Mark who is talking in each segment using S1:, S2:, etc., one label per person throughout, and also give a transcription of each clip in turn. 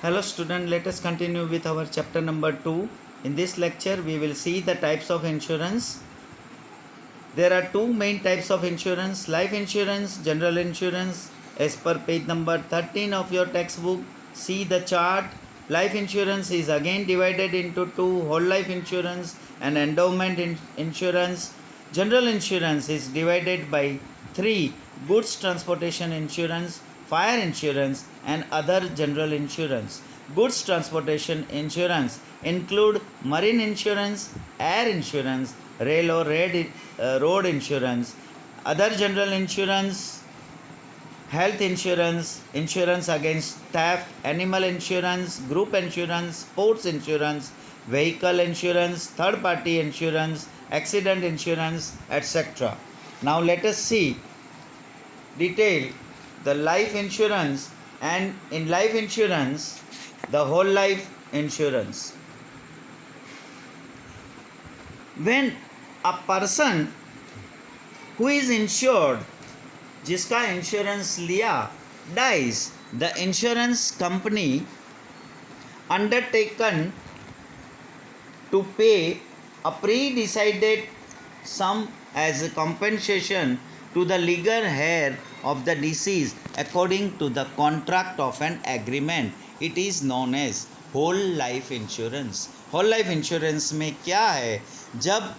S1: Hello student, let us continue with our chapter number 2. In this lecture we will see the types of insurance. There are two main types of insurance: life insurance, general insurance. As per page number 13 of your textbook, see the chart. Life insurance is again divided into two: whole life insurance and endowment insurance. General insurance is divided by three: goods transportation insurance, fire insurance, and other general insurance. Goods transportation insurance include marine insurance, air insurance, rail or road insurance. Other general insurance: health insurance, insurance against theft, animal insurance, group insurance, sports insurance, vehicle insurance, third party insurance, accident insurance, etc. Now let us see detail the life insurance, and in life insurance the whole life insurance. When a person who is insured, जिसका insurance लिया, dies, the insurance company undertaken to pay a pre-decided sum as a compensation to the legal heir of the deceased according to the contract of an agreement. It is known as whole life insurance. whole life insurance में क्या है? जब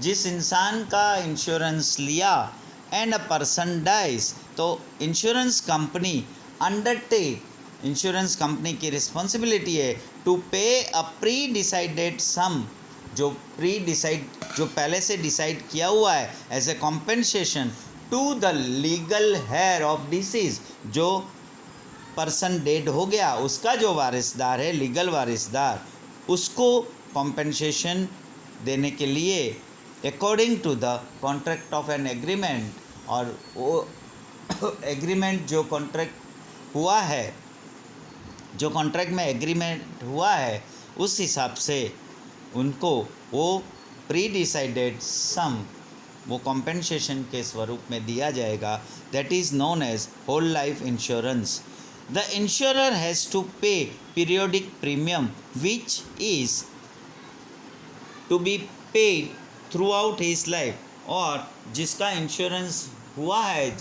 S1: जिस इंसान का insurance लिया and a person dies, तो insurance company undertake, insurance company की रिस्पॉन्सिबिलिटी है टू पे अ प्री डिसाइडेड सम, जो पहले से डिसाइड किया हुआ है as a compensation to the legal heir of deceased, जो पर्सन डेड हो गया उसका जो वारिसदार है, लीगल वारिसदार, उसको कॉम्पेंसेशन देने के लिए according to the contract of an agreement, और वो एग्रीमेंट जो कॉन्ट्रैक्ट हुआ है, जो कॉन्ट्रैक्ट में एग्रीमेंट हुआ है, उस हिसाब से उनको वो प्री डिसाइडेड सम, वो कॉम्पेंसेशन के स्वरूप में दिया जाएगा. That is known as whole life insurance. The insurer has to pay periodic premium which is to be paid throughout his life, और जिसका इंश्योरेंस हुआ है,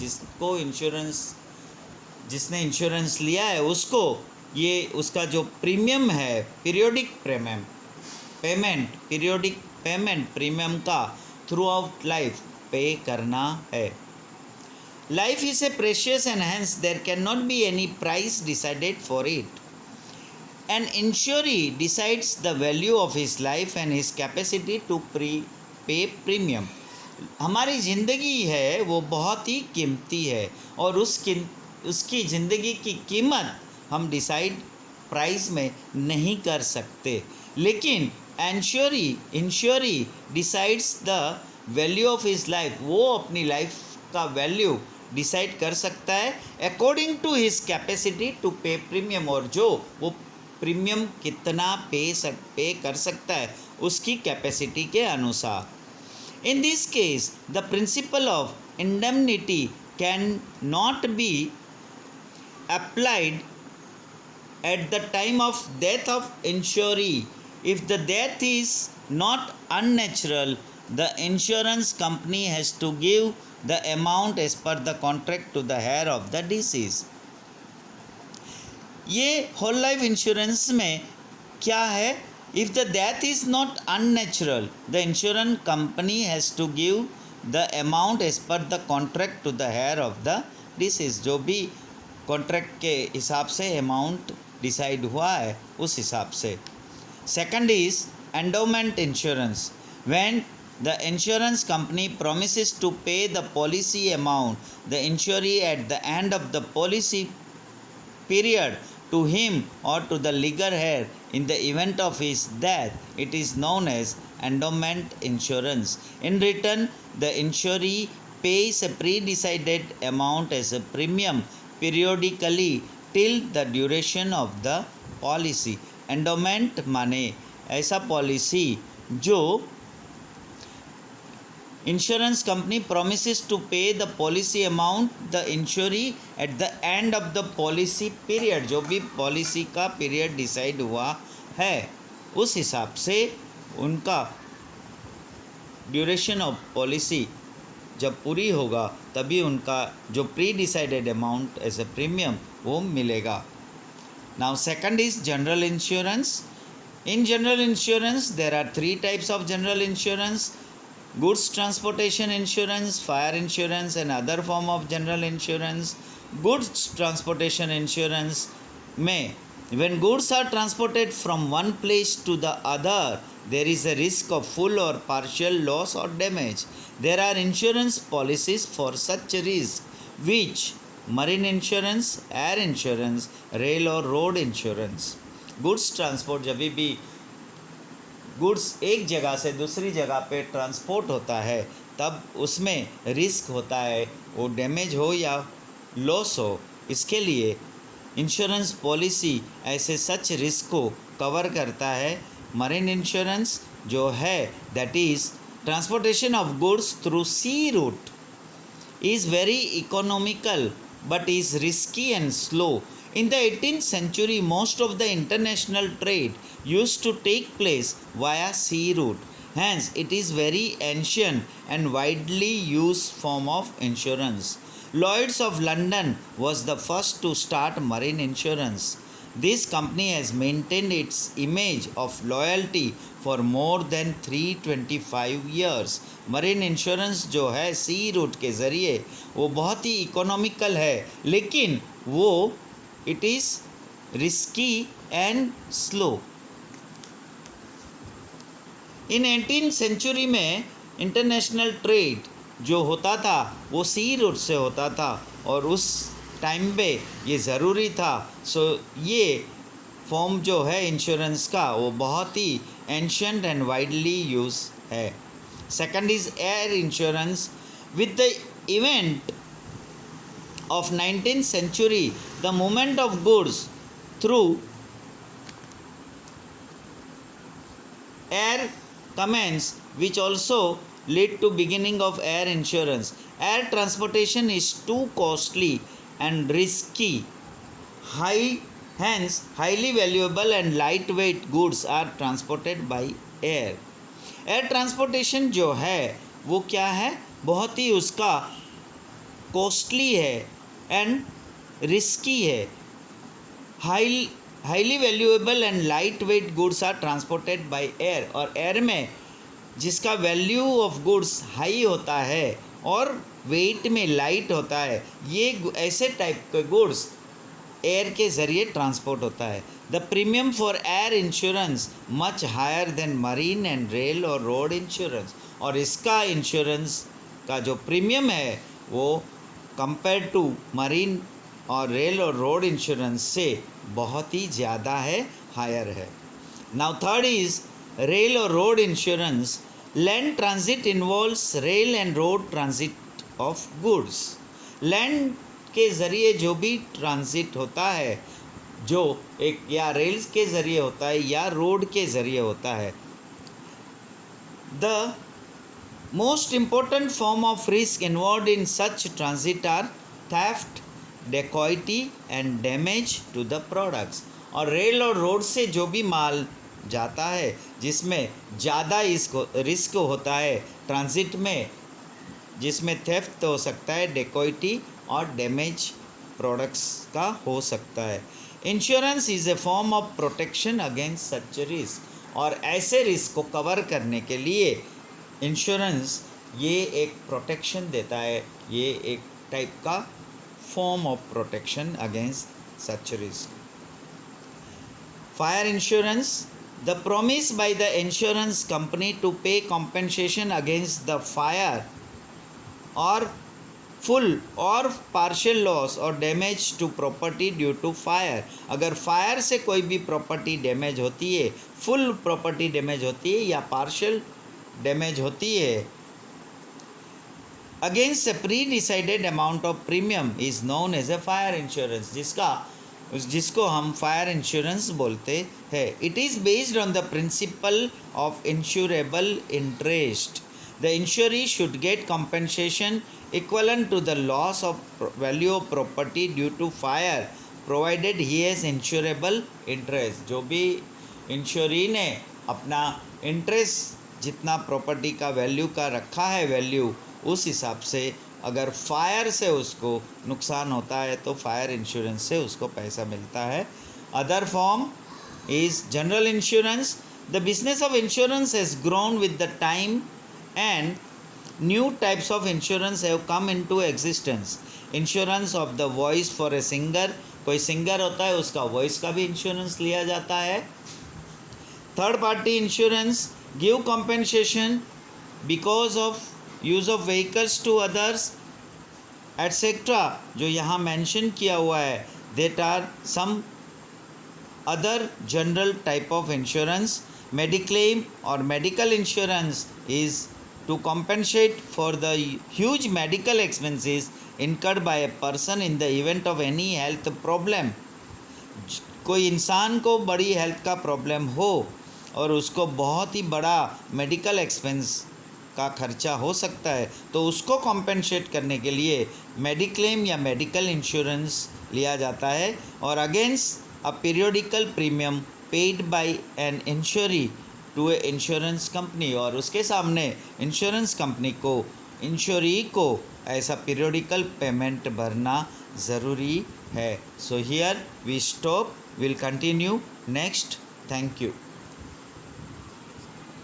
S1: जिसने इंश्योरेंस लिया है, उसको ये उसका जो प्रीमियम है, पीरियोडिक पेमेंट प्रीमियम का थ्रू आउट लाइफ पे करना है. Life is a precious and hence there can not be any price decided for it. An insuree decides the value of his life and his capacity to pay premium. हमारी ज़िंदगी है वो बहुत ही कीमती है, और उसकी ज़िंदगी की कीमत हम डिसाइड प्राइस में नहीं कर सकते, लेकिन insuree decides the value of his life. वो अपनी लाइफ का वैल्यू डिसाइड कर सकता है according to his capacity to pay premium, और जो वो प्रीमियम कितना पे कर सकता है उसकी कैपेसिटी के अनुसार. In this case the principle of indemnity can not be applied at the time of death of insuree. If the death is not unnatural, the insurance company has to give the amount as per the contract to the heir of the deceased. ये whole life insurance में क्या है? If the death is not unnatural, the insurance company has to give the amount as per the contract to the heir of the deceased. जो भी contract के हिसाब से amount decide हुआ है उस हिसाब से. Second is endowment insurance. When the insurance company promises to pay the policy amount, the insuree at the end of the policy period to him or to the legal heir in the event of his death, it is known as endowment insurance. In return, the insuree pays a pre-decided amount as a premium periodically till the duration of the policy. Endowment माने ऐसा policy जो insurance company promises to pay the policy amount the insurer at the end of the policy period. जो भी policy का period decide हुआ है उस हिसाब से उनका ड्यूरेशन ऑफ पॉलिसी जब पूरी होगा तभी उनका जो pre decided amount as a premium वो मिलेगा. Now second is general insurance. In general insurance, there are three types of general insurance: goods transportation insurance, fire insurance, and other form of general insurance. Goods transportation insurance में when goods are transported from one place to the other, there is a risk of full or partial loss or damage. There are insurance policies for such risk, which marine insurance, air insurance, rail or road insurance. Goods transport जब भी goods एक जगह से दूसरी जगह पे transport होता है तब उसमें रिस्क होता है, वो डैमेज हो या लॉस हो. इसके लिए इंश्योरेंस पॉलिसी ऐसे सच रिस्क को कवर करता है. मरीन इंश्योरेंस जो है that is transportation of goods through sea route is very economical but is risky and slow. In the 18th century, most of the international trade used to take place via sea route. Hence, it is very ancient and widely used form of insurance. Lloyd's of London was the first to start marine insurance. This company has maintained its image of loyalty for more than 325 years. Marine insurance जो है सी root के ज़रिए वो बहुत ही economical है, लेकिन वो it is risky and slow. In 18th century में इंटरनेशनल ट्रेड जो होता था वो सी रूट से होता था और उस टाइम पे ये ज़रूरी था. सो ये फॉर्म जो है इंश्योरेंस का वो बहुत ही एंशियंट एंड वाइडली यूज है. Second is air insurance. With the event of 19th century, the movement of goods through air commenced, which also led to beginning of air insurance. Air transportation is too costly and risky. Hence, highly valuable and lightweight goods are transported by air. Air transportation जो है वो क्या है, बहुत ही उसका costly है and risky है. Highly valuable and light weight goods are transported by air. और एयर में जिसका वैल्यू ऑफ गुड्स हाई होता है और वेट में लाइट होता है, ये ऐसे टाइप के गुड्स एयर के ज़रिए ट्रांसपोर्ट होता है. The premium for air insurance much higher than marine and rail और रोड इंश्योरेंस. और इसका इंश्योरेंस का जो प्रीमियम है वो कंपेयर टू मरीन और रेल और रोड इंश्योरेंस से बहुत ही ज़्यादा है, हायर है. नाउ थर्ड इज़ रेल और road insurance. Land transit involves rail and road transit of goods. Land के ज़रिए जो भी ट्रांजिट होता है, जो एक या रेल्स के ज़रिए होता है या रोड के ज़रिए होता है. The most important form of risk involve in such transit are theft, dacoity and damage to the products. और रेल और रोड से जो भी माल जाता है जिसमें ज़्यादा इसको रिस्क होता है ट्रांजिट में, जिसमें थेफ्ट हो सकता है, डेकॉइटी और डैमेज प्रोडक्ट्स का हो सकता है. Insurance is a form of protection against such risk. और ऐसे रिस्क को कवर करने के लिए इंश्योरेंस ये एक प्रोटेक्शन देता है, ये एक टाइप का form of protection against such risk. Fire insurance. The promise by the insurance company to pay compensation against the fire और फुल और पार्शियल लॉस और damage to property due to fire. अगर fire से कोई भी property damage होती है, full property damage होती है या पार्शियल डैमेज होती है, against a pre decided amount of premium is known as a fire insurance. जिसको हम फायर इंश्योरेंस बोलते हैं. It is based on the principle of insurable interest. The insuree should get compensation equivalent to the loss of value of property due to fire, provided he has insurable interest. जो भी इंश्योरी ने अपना interest जितना property का value का रखा है value, उस हिसाब से अगर फायर से उसको नुकसान होता है तो फायर इंश्योरेंस से उसको पैसा मिलता है. Other form is general insurance. The business of insurance has grown with the time and new types of insurance have come into existence. Insurance of the voice for a singer, कोई singer होता है उसका voice का भी insurance लिया जाता है. Third party insurance give compensation because of use of vehicles to others etcetera. जो यहाँ मेंशन किया हुआ है, that are some other general type of insurance. Mediclaim or medical insurance is to compensate for the huge medical expenses incurred by a person in the event of any health problem. कोई इंसान को बड़ी health का problem हो और उसको बहुत ही बड़ा मेडिकल एक्सपेंस का खर्चा हो सकता है, तो उसको कॉम्पेंसेट करने के लिए मेडिक्लेम या मेडिकल इंश्योरेंस लिया जाता है. और against a periodical premium paid by an insuree to a insurance company. और उसके सामने इंश्योरेंस कंपनी को इंश्योरी को ऐसा पीरियोडिकल पेमेंट भरना ज़रूरी है. So here we stop, will continue next. Thank you.